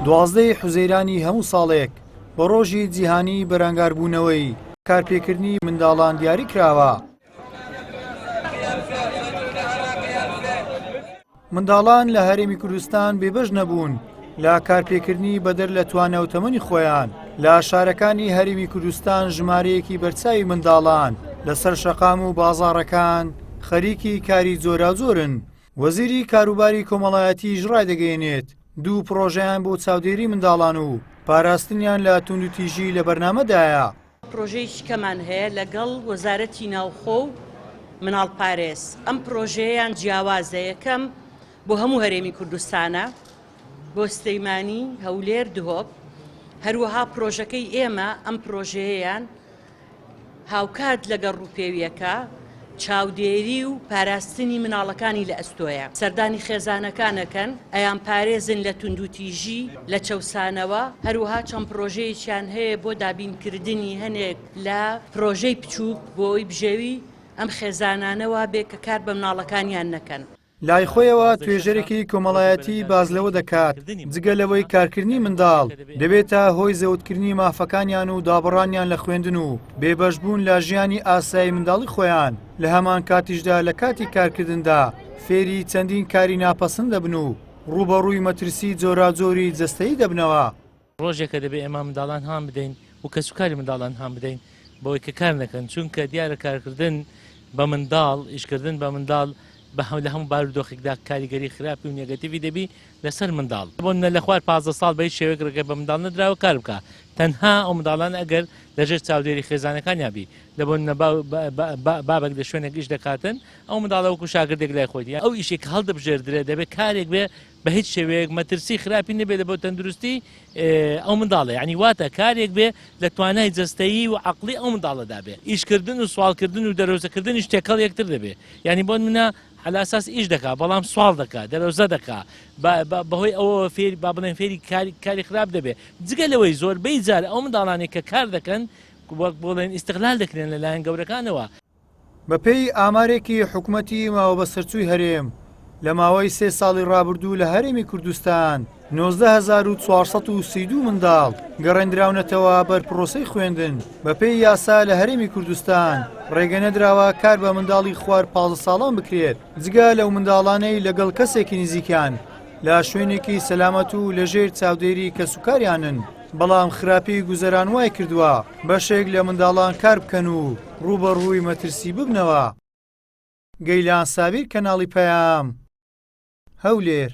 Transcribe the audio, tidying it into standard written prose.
12 حوزەیرانی هەموو ساڵێک بە ڕۆژی جیهانی بەرەنگاربوونەوەی کارپێکردنی منداڵان دیاری کراوە. منداڵان لە هەرێمی کوردستان بێبەش نەبوون لە کارپێکردنی بەدەر لە توانە و تەمەنی خۆیان. لە شارەکانی هەرێمی کوردستان ژمارەیەکی بەرچاوی منداڵان لەسەر شەقام و بازاڕەکان خەریکی کاری جۆراجۆرن. وەزیری کاروباری کۆمەڵایەتیش ڕایدەگەیەنێت دوو پرۆژەیان بۆ چاودێری منداڵان و پاراستنیان لە توندوتیژی لە بەرنامەدایە. پرۆژەیەکی کەمان هەیە لەگەڵ وەزارەتی ناوخۆ و مناڵ پارێز. ئەم پرۆژەیەیان جیاوازە یەکەم بۆ هەموو هەرێمی کوردستانە، بۆ سلەیمانی، هەولێر، دهۆک. هەروەها پرۆژەکەی ئێمە ئەم پرۆژەیەیان هاوکات لەگەڵ ڕووپێویەکە چاودێری و پاراستنی مناڵەکانی لە ئەستۆیە. سەردانی خێزانەکانەکەن ئەیان پارێزن لە توندوتیژی لە چەوسانەوە. هەروەها چەند پرۆژەیەکیان هەیە بۆ دابینکردنی هەنێک لە پرۆژەی بچووک بۆی بژێوی ئەم خێزانانەوە بێ کە کار بە مناڵەکانیان نەکەن. لای خۆیەوە توێژەرێکی کۆمەڵایەتی باز لەوە دەکات جگە لەوەی کارکردنی منداڵ دەبێتە هۆی زەوتکردنی مافەکانیان و دابڕانیان لە خوێندن و بێبەشبوون لە ژیانی ئاسایی منداڵی خۆیان. لە هەمان کاتیشدا لە کاتی کارکردندا فێری چەندین کاری ناپەسەند دەبن و ڕوبەڕووی مەترسی جۆراجۆری جەستەیی دەبنەوە. ڕۆژێکە دەبێت ئێمە منداڵان هەم بدەین و کەسوکاری منداڵان هەم بدەین بۆی کە کار نەکەن، چونکە دیارە کارکردن بە منداڵ، ئیشکردن بە منداڵ لە هەموو بارودۆخێکدا کاریگەری خراپی و نێگەتیڤی دەبی لەسەر منداڵ. بۆ لە خوار 15 ساڵ بە هیچ شێوەیەک ڕێگە بە منداڵ نەدراوە کار بکە. تەنها ئەو منداڵان ئەگەر لەژێر چاودێری خێزانەکان یابی لە بۆ بابێک لە شوێنێک ئیش دەکاتن، ئەو منداڵە وەکو شاگردێک لای خۆیت ئەو ئیشێک هەڵدەبژێردرێت دەبێت کارێک بێ بە هیچ شێوەیەک مەترسی خراپی نەبێت بۆ تەندروستی ئەو منداڵە. یعنی واتە کارێک بێ لە توانای جەستەیی و عەقڵی ئەو منداڵەدا بێ. ئیشکردن و سوالکردن و دەرەوزەکردنیش تێکەڵ یەکتر دەبێت. یعنی بۆ منە على ئەساس ئیش دەکات بەڵام سوال دەکات دەرەوزە دەکات بەهۆی ئەوە فێری با بڵێن فێری کاری خراپ دەبێت. جگە لەوەی زۆربەی جار ئەو منداڵانێک کە کار دەکەن وەک بڵێن ئیستیغلال دەکرێن لەلایەن گەورەکانەوە. بەپێی ئامارێکی حکوومەتی ماوە بەسەرچووی هەرێم لە ماوەی 3 ساڵی ڕابردوو لە هەرێمی کوردستان 19,432 منداڵ گەڕێندراونەتەوە بەر پرۆسەی خوێندن. بەپێی یاسا لە هەرێمی کوردستان ڕێگە نەدراوە کار بە منداڵی خوار 15 ساڵان بکرێت جگە لەو منداڵانەی لەگەڵ کەسێکی نزیکیان لە شوێنێکی سەلامەت و لەژێر چاودێری کەسوکاریانن. بەڵام خراپی گوزەران وای کردووە بەشێک لە منداڵان کار بکەن و ڕوبەڕووی مەترسی ببنەوە. گەیلان سابیر، کەناڵی پەیام، هەولێر.